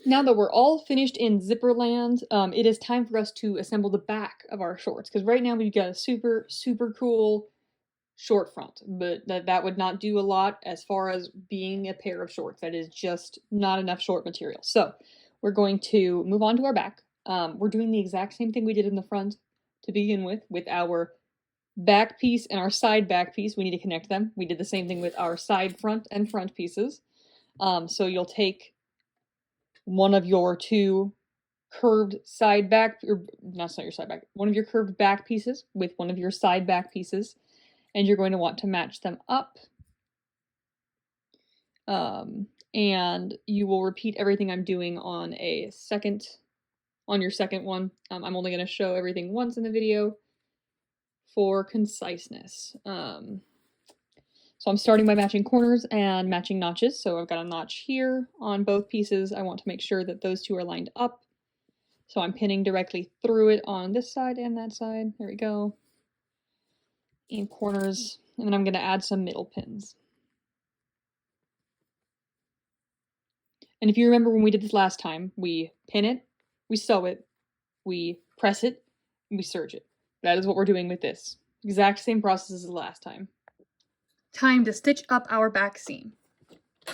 Now that we're all finished in zipper land, it is time for us to assemble the back of our shorts, because right now we've got a super, super cool short front, but that would not do a lot as far as being a pair of shorts. That is just not enough short material. So we're going to move on to our back. We're doing the exact same thing we did in the front to begin with our back piece and our side back piece. We need to connect them. We did the same thing with our side front and front pieces. So you'll take one of your two curved side back, or not your side back, one of your curved back pieces with one of your side back pieces, and you're going to want to match them up. And you will repeat everything I'm doing on your second one. I'm only going to show everything once in the video for conciseness. So I'm starting by matching corners and matching notches. So I've got a notch here on both pieces. I want to make sure that those two are lined up. So I'm pinning directly through it on this side and that side. There we go. In corners. And then I'm going to add some middle pins. And if you remember when we did this last time, we pin it, we sew it, we press it, and we serge it. That is what we're doing with this. Exact same process as the last time. Time to stitch up our back seam.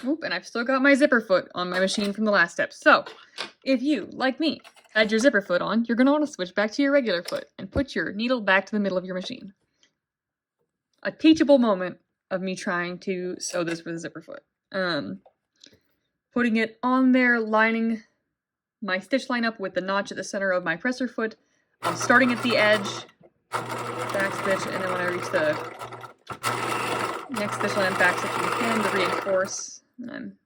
Oop, and I've still got my zipper foot on my machine from the last step. So, if you, like me, had your zipper foot on, you're going to want to switch back to your regular foot and put your needle back to the middle of your machine. A teachable moment of me trying to sew this with a zipper foot. Putting it on there, lining my stitch line up with the notch at the center of my presser foot. I'm starting at the edge, back stitch, and then when I reach the next stitch line, back stitching again to reinforce. And I'm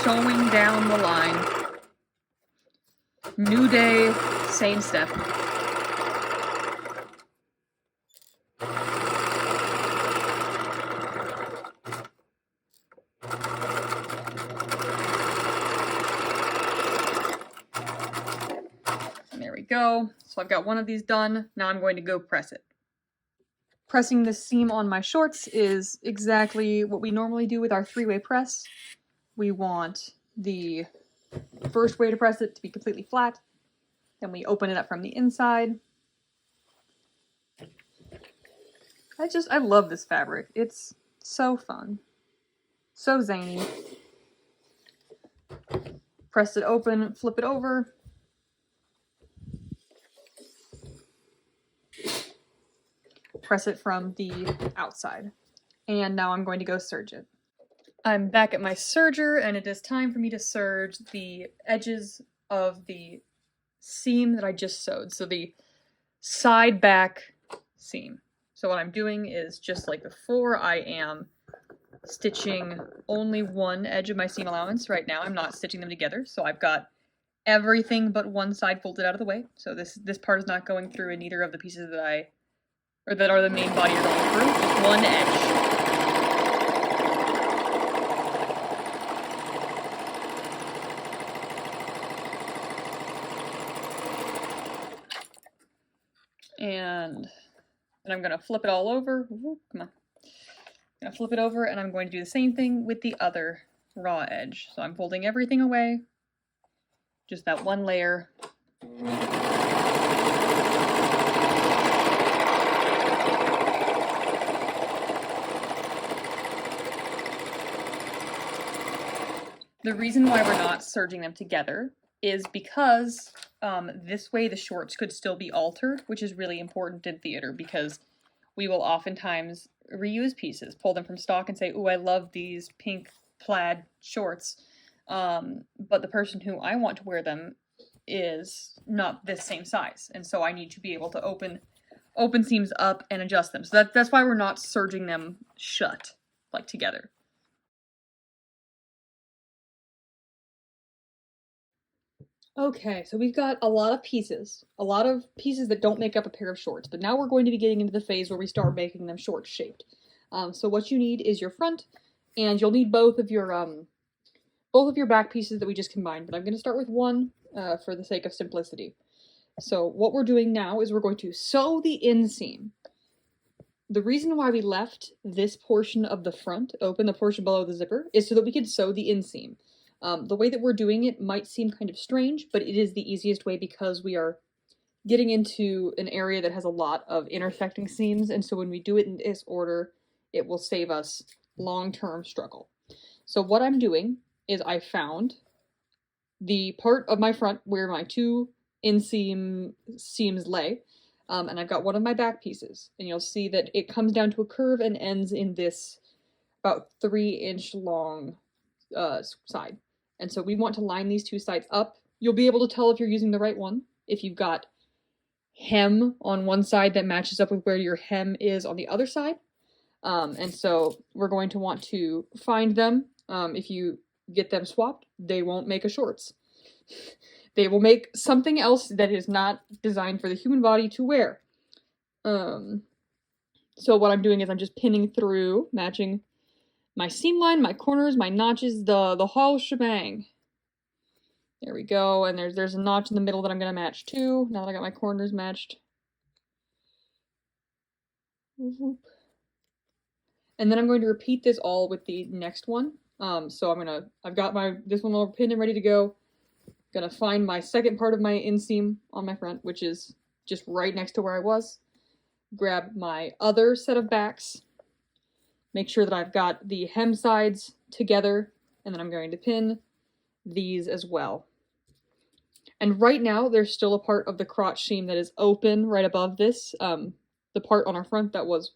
sewing down the line. New day, same step. Go. So I've got one of these done. Now I'm going to go press it. Pressing this seam on my shorts is exactly what we normally do with our three-way press. We want the first way to press it to be completely flat. Then we open it up from the inside. I love this fabric. It's so fun. So zany. Press it open, flip it over. Press it from the outside. And now I'm going to go serge it. I'm back at my serger, and it is time for me to serge the edges of the seam that I just sewed. So the side back seam. So what I'm doing is, just like before, I am stitching only one edge of my seam allowance. Right now I'm not stitching them together, so I've got everything but one side folded out of the way. So this part is not going through in either of the pieces that are the main body are going through. Just one edge. And I'm going to flip it all over. Ooh, come on. I'm going to flip it over, and I'm going to do the same thing with the other raw edge. So I'm folding everything away. Just that one layer. The reason why we're not serging them together is because this way the shorts could still be altered, which is really important in theater because we will oftentimes reuse pieces, pull them from stock and say, ooh, I love these pink plaid shorts, but the person who I want to wear them is not this same size, and so I need to be able to open seams up and adjust them. So that's why we're not serging them shut, like together. Okay, so we've got a lot of pieces that don't make up a pair of shorts, but now we're going to be getting into the phase where we start making them short shaped. So what you need is your front, and you'll need both of your back pieces that we just combined, but I'm going to start with one for the sake of simplicity. So what we're doing now is we're going to sew the inseam. The reason why we left this portion of the front open, the portion below the zipper, is so that we could sew the inseam. The way that we're doing it might seem kind of strange, but it is the easiest way because we are getting into an area that has a lot of intersecting seams, and so when we do it in this order, it will save us long-term struggle. So what I'm doing is I found the part of my front where my two inseam seams lay, and I've got one of my back pieces, and you'll see that it comes down to a curve and ends in this about 3-inch long side. And so we want to line these two sides up. You'll be able to tell if you're using the right one if you've got hem on one side that matches up with where your hem is on the other side. And so we're going to want to find them. If you get them swapped, they won't make a shorts. They will make something else that is not designed for the human body to wear. So what I'm doing is I'm just pinning through, matching my seam line, my corners, my notches, the whole shebang. There we go, and there's a notch in the middle that I'm going to match too, now that I got my corners matched. And then I'm going to repeat this all with the next one. So I've got this one all pinned and ready to go. Gonna find my second part of my inseam on my front, which is just right next to where I was. Grab my other set of backs. Make sure that I've got the hem sides together, and then I'm going to pin these as well. And right now, there's still a part of the crotch seam that is open right above this, the part on our front that was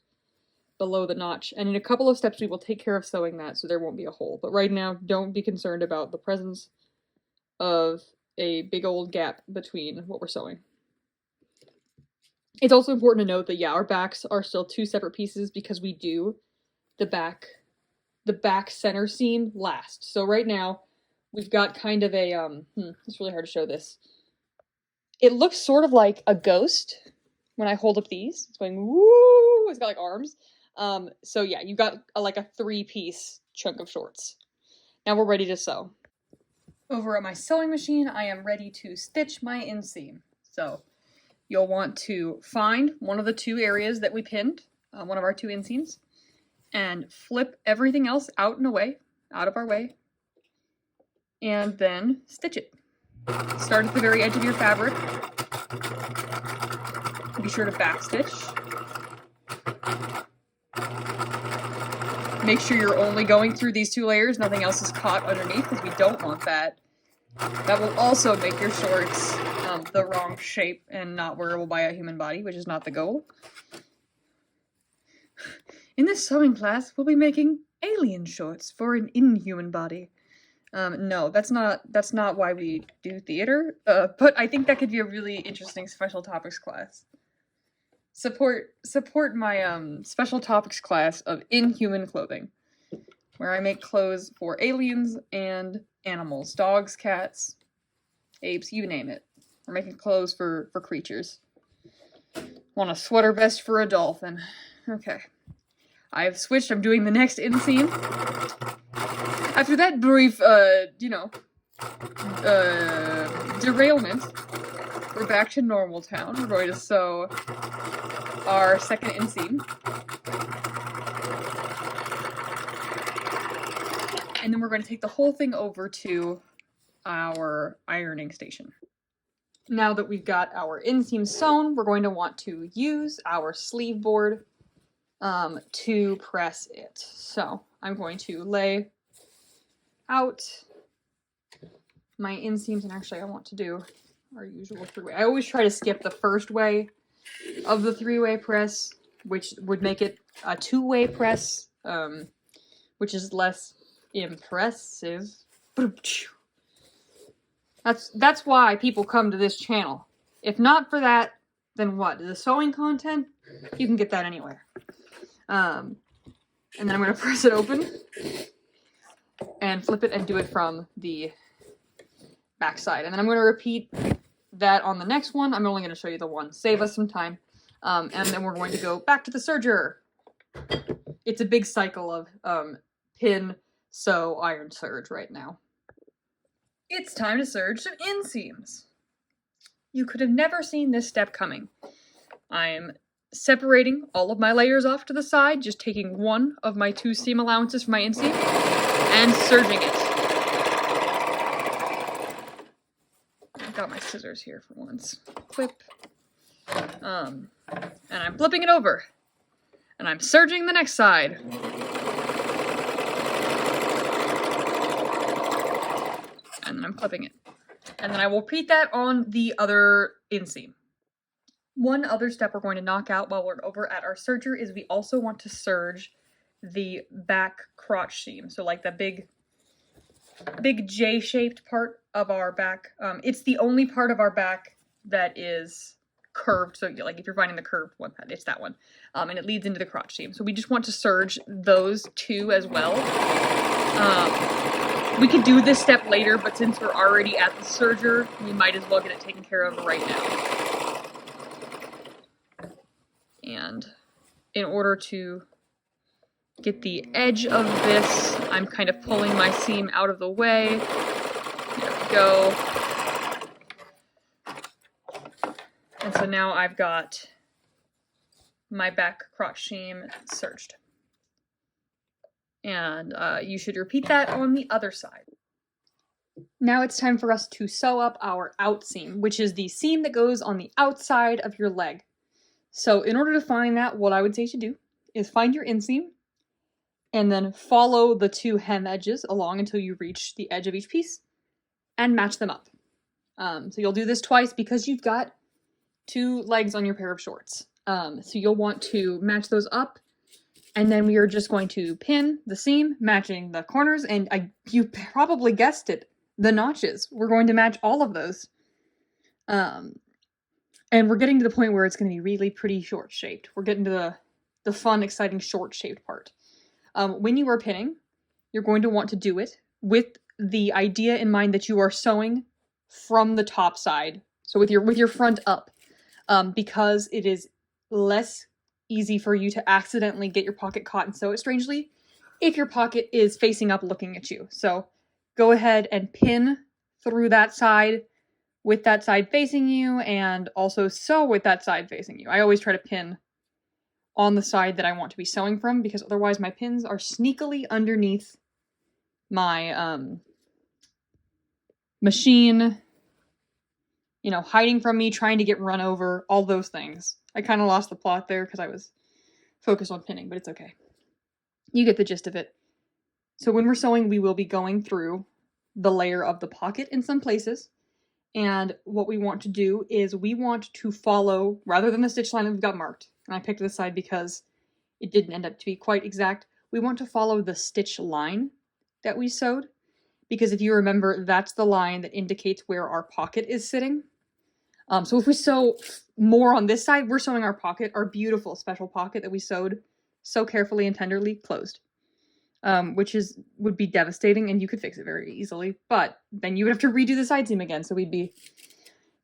below the notch. And in a couple of steps, we will take care of sewing that so there won't be a hole. But right now, don't be concerned about the presence of a big old gap between what we're sewing. It's also important to note that, yeah, our backs are still two separate pieces because we do the back center seam last. So right now, we've got kind of a, it's really hard to show this. It looks sort of like a ghost when I hold up these. It's going, woo, it's got like arms. So yeah, you've got like a 3-piece chunk of shorts. Now we're ready to sew. Over at my sewing machine, I am ready to stitch my inseam. So you'll want to find one of the two areas that we pinned, one of our two inseams, and flip everything else out of our way, and then stitch it. Start at the very edge of your fabric. Be sure to backstitch. Make sure you're only going through these two layers, nothing else is caught underneath, because we don't want that. That will also make your shorts the wrong shape and not wearable by a human body, which is not the goal. In this sewing class, we'll be making alien shorts for an inhuman body. No, that's not why we do theater, but I think that could be a really interesting special topics class. Support my special topics class of inhuman clothing, where I make clothes for aliens and animals, dogs, cats, apes, you name it. We're making clothes for creatures. Want a sweater vest for a dolphin. Okay. I've switched, I'm doing the next inseam. After that brief, derailment, we're back to normal town. We're going to sew our second inseam. And then we're going to take the whole thing over to our ironing station. Now that we've got our inseam sewn, we're going to want to use our sleeve board to press it. So I'm going to lay out my inseams, and actually I want to do our usual 3-way. I always try to skip the first way of the 3-way press, which would make it a 2-way press, which is less impressive. That's why people come to this channel. If not for that, then what? The sewing content? You can get that anywhere. And then I'm going to press it open and flip it and do it from the back side. And then I'm going to repeat that on the next one. I'm only going to show you the one. Save us some time. And then we're going to go back to the serger. It's a big cycle of pin, sew, iron, serge right now. It's time to serge some inseams. You could have never seen this step coming. I'm separating all of my layers off to the side, just taking one of my 2 seam allowances for my inseam, and serging it. got my scissors here for once. Whip. And I'm flipping it over. And I'm serging the next side. And then I'm clipping it. And then I will repeat that on the other inseam. One other step we're going to knock out while we're over at our serger is we also want to serge the back crotch seam. So like the big J-shaped part of our back. It's the only part of our back that is curved. So like if you're finding the curved one, it's that one. And it leads into the crotch seam. So we just want to serge those two as well. We could do this step later, but since we're already at the serger, we might as well get it taken care of right now. And in order to get the edge of this, I'm kind of pulling my seam out of the way. There we go. And so now I've got my back crotch seam serged. And you should repeat that on the other side. Now it's time for us to sew up our outseam, which is the seam that goes on the outside of your leg. So in order to find that, what I would say you should do is find your inseam and then follow the two hem edges along until you reach the edge of each piece and match them up. So you'll do this twice because you've got two legs on your pair of shorts. So you'll want to match those up, and then we are just going to pin the seam, matching the corners, and you probably guessed it, the notches. We're going to match all of those. And we're getting to the point where it's going to be really pretty short-shaped. We're getting to the fun, exciting, short-shaped part. When you are pinning, you're going to want to do it with the idea in mind that you are sewing from the top side, so with your front up, because it is less easy for you to accidentally get your pocket caught and sew it strangely if your pocket is facing up looking at you. So go ahead and pin through that side with that side facing you, and also sew with that side facing you. I always try to pin on the side that I want to be sewing from, because otherwise my pins are sneakily underneath my machine, you know, hiding from me, trying to get run over, all those things. I kind of lost the plot there because I was focused on pinning, but it's okay. You get the gist of it. So when we're sewing, we will be going through the layer of the pocket in some places. And what we want to do is we want to follow, rather than the stitch line that we've got marked, and I picked this side because it didn't end up to be quite exact, we want to follow the stitch line that we sewed, because if you remember, that's the line that indicates where our pocket is sitting. So if we sew more on this side, we're sewing our pocket, our beautiful special pocket that we sewed so carefully and tenderly closed. Which would be devastating, and you could fix it very easily, but then you would have to redo the side seam again, so we'd be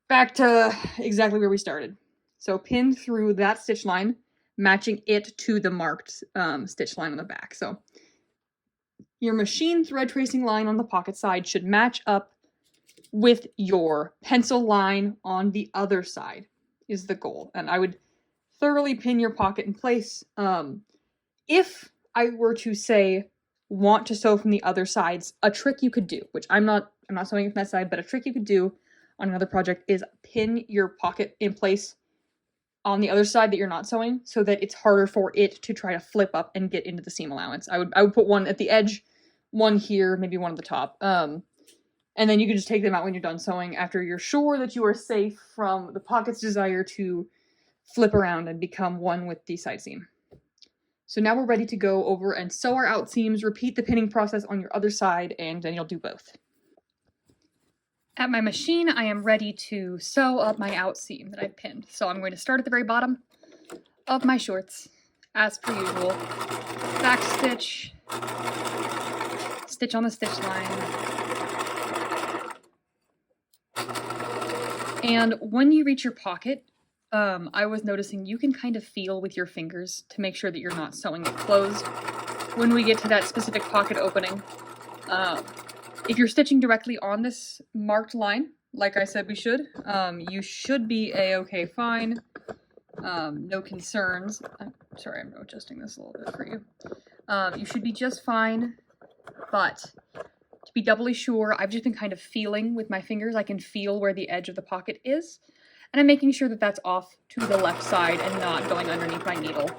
back to exactly where we started. So pin through that stitch line, matching it to the marked stitch line on the back. So your machine thread tracing line on the pocket side should match up with your pencil line on the other side is the goal, and I would thoroughly pin your pocket in place. If I were to say want to sew from the other sides, a trick you could do, which I'm not sewing from that side, but a trick you could do on another project is pin your pocket in place on the other side that you're not sewing, so that it's harder for it to try to flip up and get into the seam allowance. I would put one at the edge, one here, maybe one at the top. And then you can just take them out when you're done sewing after you're sure that you are safe from the pocket's desire to flip around and become one with the side seam. So now we're ready to go over and sew our outseams, repeat the pinning process on your other side, and then you'll do both. At my machine, I am ready to sew up my outseam that I've pinned. So I'm going to start at the very bottom of my shorts, as per usual. Back stitch, stitch on the stitch line. And when you reach your pocket, I was noticing you can kind of feel with your fingers to make sure that you're not sewing it closed when we get to that specific pocket opening. If you're stitching directly on this marked line, like I said we should, you should be a-okay fine. No concerns. Sorry, I'm adjusting this a little bit for you. You should be just fine, but to be doubly sure, I've just been kind of feeling with my fingers. I can feel where the edge of the pocket is, and I'm making sure that that's off to the left side and not going underneath my needle.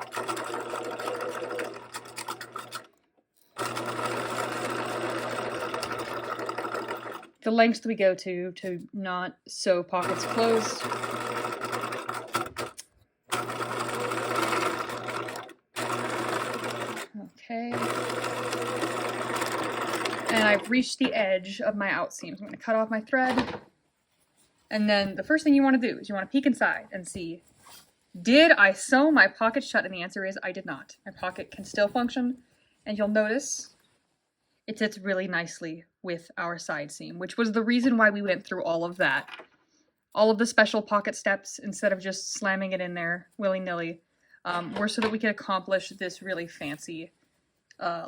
The lengths we go to not sew pockets closed. Okay. And I've reached the edge of my outseam. So I'm going to cut off my thread. And then the first thing you want to do is you want to peek inside and see, did I sew my pocket shut? And the answer is I did not. My pocket can still function. And you'll notice it sits really nicely with our side seam, which was the reason why we went through all of that. All of the special pocket steps, instead of just slamming it in there willy-nilly, were so that we could accomplish this really fancy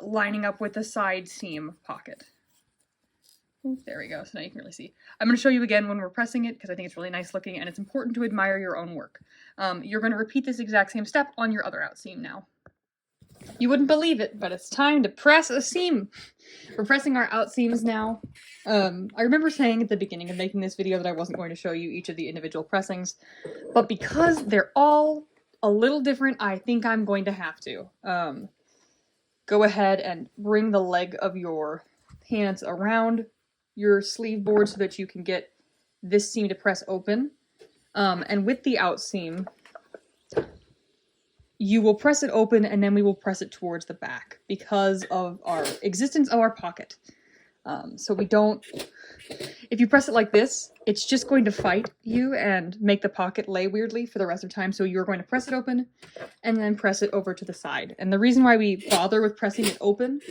lining up with the side seam pocket. There we go, so now you can really see. I'm going to show you again when we're pressing it because I think it's really nice looking and it's important to admire your own work. You're going to repeat this exact same step on your other outseam now. You wouldn't believe it, but it's time to press a seam. We're pressing our outseams now. I remember saying at the beginning of making this video that I wasn't going to show you each of the individual pressings, but because they're all a little different, I think I'm going to have to. Go ahead and bring the leg of your pants around your sleeve board so that you can get this seam to press open. And with the outseam, you will press it open and then we will press it towards the back because of our existence of our pocket. So we don't, if you press it like this, it's just going to fight you and make the pocket lay weirdly for the rest of the time. So you're going to press it open and then press it over to the side. And the reason why we bother with pressing it open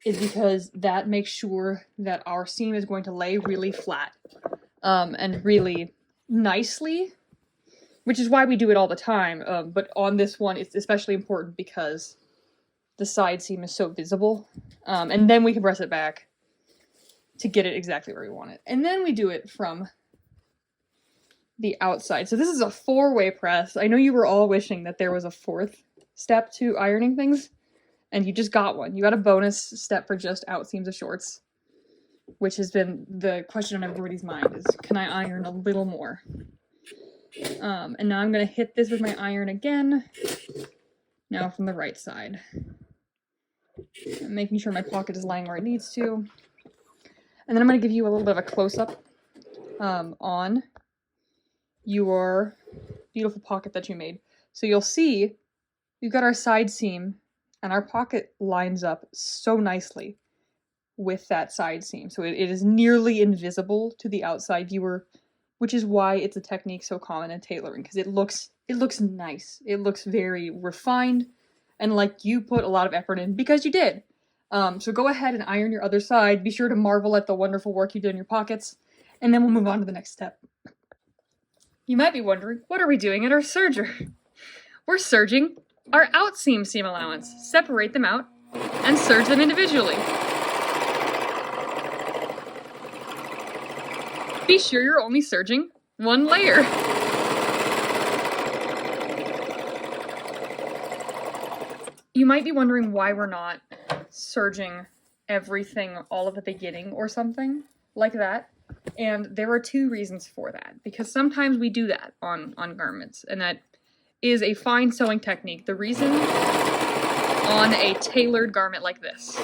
is because that makes sure that our seam is going to lay really flat and really nicely, which is why we do it all the time. But on this one, it's especially important because the side seam is so visible. And then we can press it back to get it exactly where we want it. And then we do it from the outside. So this is a 4-way press. I know you were all wishing that there was a 4th step to ironing things, and you just got one. You got a bonus step for just outseams of shorts, which has been the question on everybody's mind is, can I iron a little more? And now I'm going to hit this with my iron again, now from the right side. I'm making sure my pocket is lying where it needs to. And then I'm going to give you a little bit of a close-up on your beautiful pocket that you made. So you'll see we've got our side seam and our pocket lines up so nicely with that side seam. So it is nearly invisible to the outside viewer, which is why it's a technique so common in tailoring, because it looks nice. It looks very refined and like you put a lot of effort in because you did. So go ahead and iron your other side. Be sure to marvel at the wonderful work you did in your pockets, and then we'll move on to the next step. You might be wondering, what are we doing at our serger? We're serging our outseam seam allowance. Separate them out and serge them individually. Be sure you're only serging one layer. You might be wondering why we're not serging everything all at the beginning or something like that. And there are 2 reasons for that. Because sometimes we do that on garments, and that is a fine sewing technique. The reason on a tailored garment like this,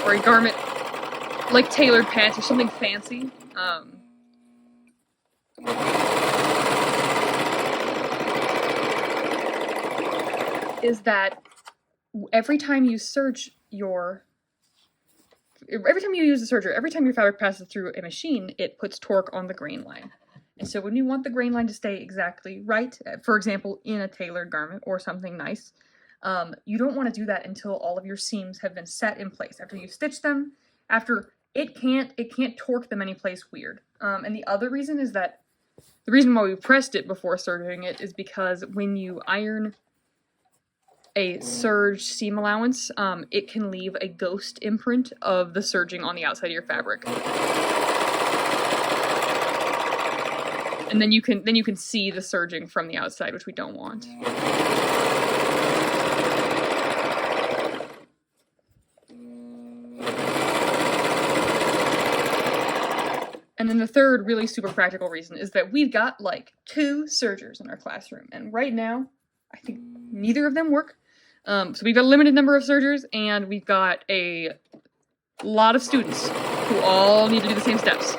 or a garment like tailored pants or something fancy, is that every time you use a serger, every time your fabric passes through a machine, it puts torque on the grain line. And so when you want the grain line to stay exactly right, for example, in a tailored garment or something nice, you don't want to do that until all of your seams have been set in place. After you stitch them, after it can't torque them any place weird. And the other reason is that the reason why we pressed it before serging it is because when you iron a serge seam allowance, it can leave a ghost imprint of the serging on the outside of your fabric. And then you can see the serging from the outside, which we don't want. And then the third really super practical reason is that we've got like 2 sergers in our classroom. And right now, I think neither of them work. So we've got a limited number of sergers, and we've got a lot of students who all need to do the same steps.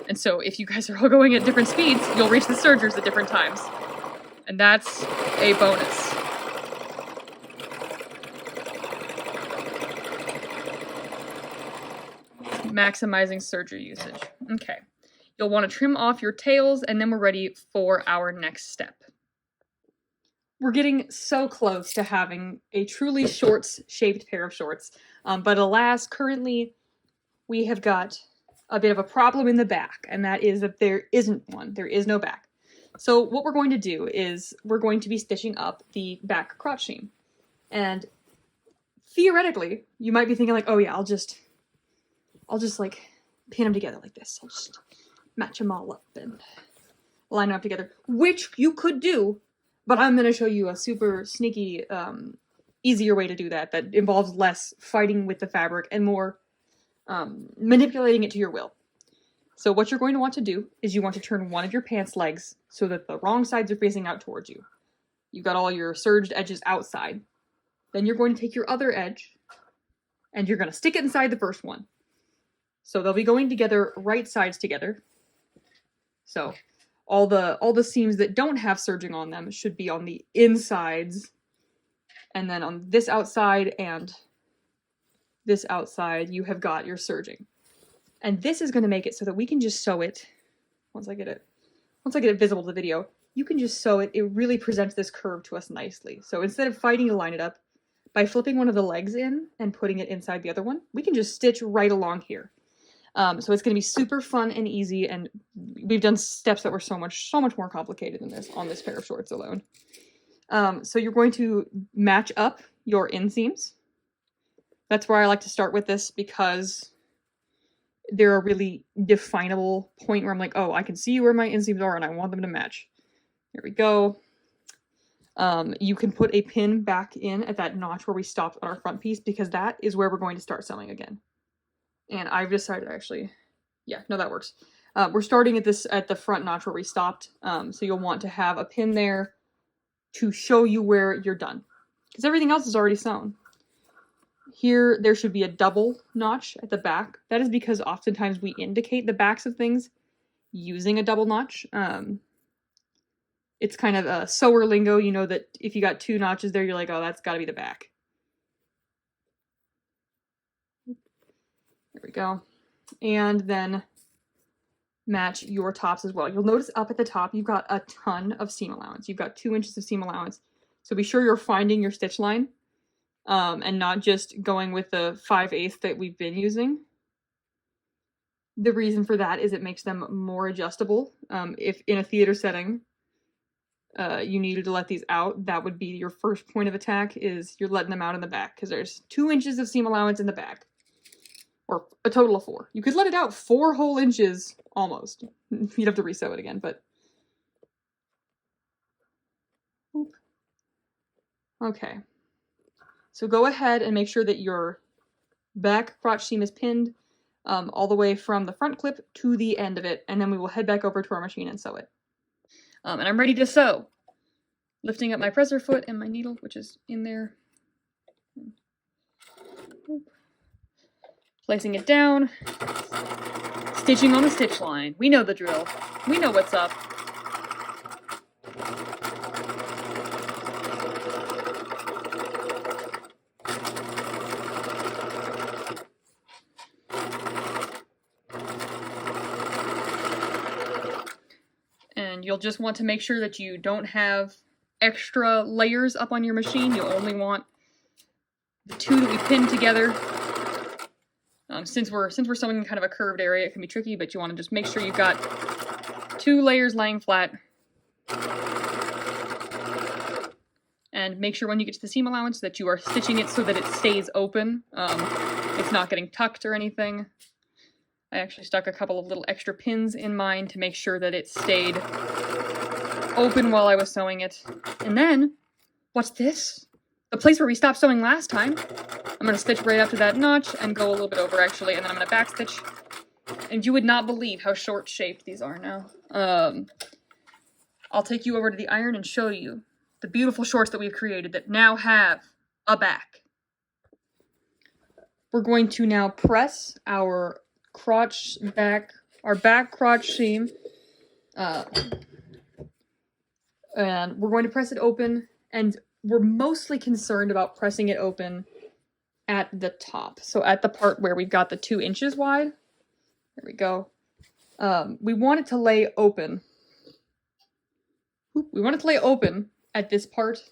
And so if you guys are all going at different speeds, you'll reach the sergers at different times. And that's a bonus. Maximizing serger usage. Okay. You'll want to trim off your tails, and then we're ready for our next step. We're getting so close to having a truly shorts-shaped pair of shorts. But alas, currently, we have got a bit of a problem in the back, and that is that there isn't one. There is no back. So what we're going to do is we're going to be stitching up the back crotch seam. And theoretically, you might be thinking like, oh yeah, I'll just like pin them together like this. I'll just match them all up and line them up together, which you could do, but I'm going to show you a super sneaky, easier way to do that involves less fighting with the fabric and more manipulating it to your will. So what you're going to want to do is you want to turn one of your pants legs so that the wrong sides are facing out towards you. You've got all your serged edges outside. Then you're going to take your other edge and you're going to stick it inside the first one. So they'll be going together, right sides together. So all the seams that don't have serging on them should be on the insides. And then on this outside and this outside, you have got your serging. And this is going to make it so that we can just sew it. Once I get it visible to the video, you can just sew it. It really presents this curve to us nicely. So instead of fighting to line it up, by flipping one of the legs in and putting it inside the other one, we can just stitch right along here. So it's going to be super fun and easy, and we've done steps that were so much more complicated than this on this pair of shorts alone. So you're going to match up your inseams. That's where I like to start with this because they're a really definable point where I'm like, oh, I can see where my inseams are and I want them to match. Here we go. You can put a pin back in at that notch where we stopped on our front piece because that is where we're going to start sewing again. And I've decided actually, yeah, no, that works. We're starting at the front notch where we stopped. So you'll want to have a pin there to show you where you're done because everything else is already sewn. Here, there should be a double notch at the back. That is because oftentimes we indicate the backs of things using a double notch. It's kind of a sewer lingo. You know that if you got 2 notches there, you're like, oh, that's got to be the back. There we go. And then match your tops as well. You'll notice up at the top, you've got a ton of seam allowance. You've got 2 inches of seam allowance. So be sure you're finding your stitch line. And not just going with the 5/8 that we've been using. The reason for that is it makes them more adjustable. If in a theater setting, you needed to let these out, that would be your first point of attack, is you're letting them out in the back, because there's 2 inches of seam allowance in the back. Or a total of 4. You could let it out 4 whole inches, almost. You'd have to resew it again, but... Oop. Okay. So go ahead and make sure that your back crotch seam is pinned all the way from the front clip to the end of it, and then we will head back over to our machine and sew it. And I'm ready to sew. Lifting up my presser foot and my needle, which is in there. Placing it down. Stitching on the stitch line. We know the drill. We know what's up. And you'll just want to make sure that you don't have extra layers up on your machine. You'll only want the 2 that we pinned together. Since we're sewing in kind of a curved area, it can be tricky, but you want to just make sure you've got 2 layers laying flat. And make sure when you get to the seam allowance that you are stitching it so that it stays open. It's not getting tucked or anything. I actually stuck a couple of little extra pins in mine to make sure that it stayed open while I was sewing it. And then, what's this? The place where we stopped sewing last time. I'm going to stitch right up to that notch and go a little bit over actually, and then I'm going to backstitch And you would not believe how short-shaped these are now. I'll take you over to the iron and show you the beautiful shorts that we've created that now have a back. We're going to now press our crotch back, our back crotch seam, and we're going to press it open, and we're mostly concerned about pressing it open at the top. So at the part where we've got the 2 inches wide, there we go. We want it to lay open. We want it to lay open at this part,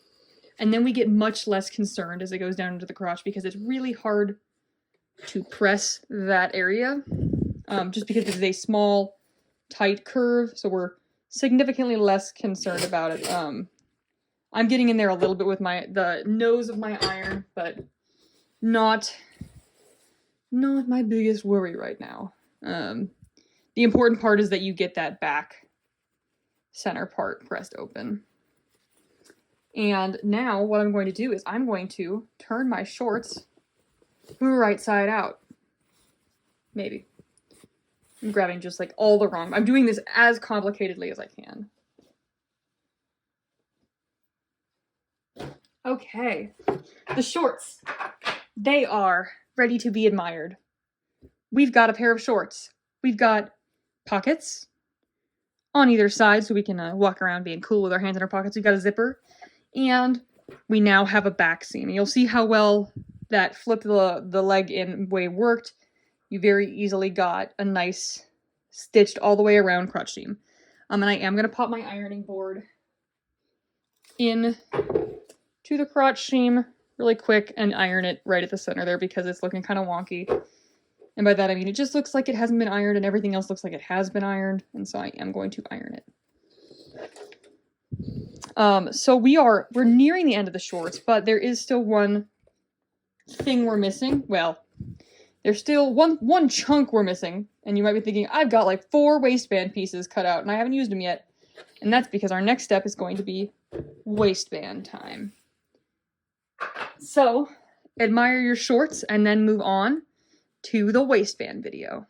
and then we get much less concerned as it goes down into the crotch because it's really hard to press that area, just because it is a small, tight curve, so we're significantly less concerned about it. I'm getting in there a little bit with the nose of my iron, but not my biggest worry right now. The important part is that you get that back center part pressed open. And now what I'm going to do is I'm going to turn my shorts right side out. Maybe. I'm grabbing just like all the wrong. I'm doing this as complicatedly as I can. Okay. The shorts. They are ready to be admired. We've got a pair of shorts. We've got pockets on either side so we can walk around being cool with our hands in our pockets. We've got a zipper. And we now have a back seam. And you'll see how well that flip the leg in way worked. You very easily got a nice stitched all the way around crotch seam. And I am going to pop my ironing board in to the crotch seam really quick and iron it right at the center there because it's looking kind of wonky. And by that I mean it just looks like it hasn't been ironed and everything else looks like it has been ironed. And so I am going to iron it. So we're nearing the end of the shorts, but there is still one thing we're missing. Well, there's still one chunk we're missing, and you might be thinking, I've got like 4 waistband pieces cut out, and I haven't used them yet. And that's because our next step is going to be waistband time. So, admire your shorts, and then move on to the waistband video.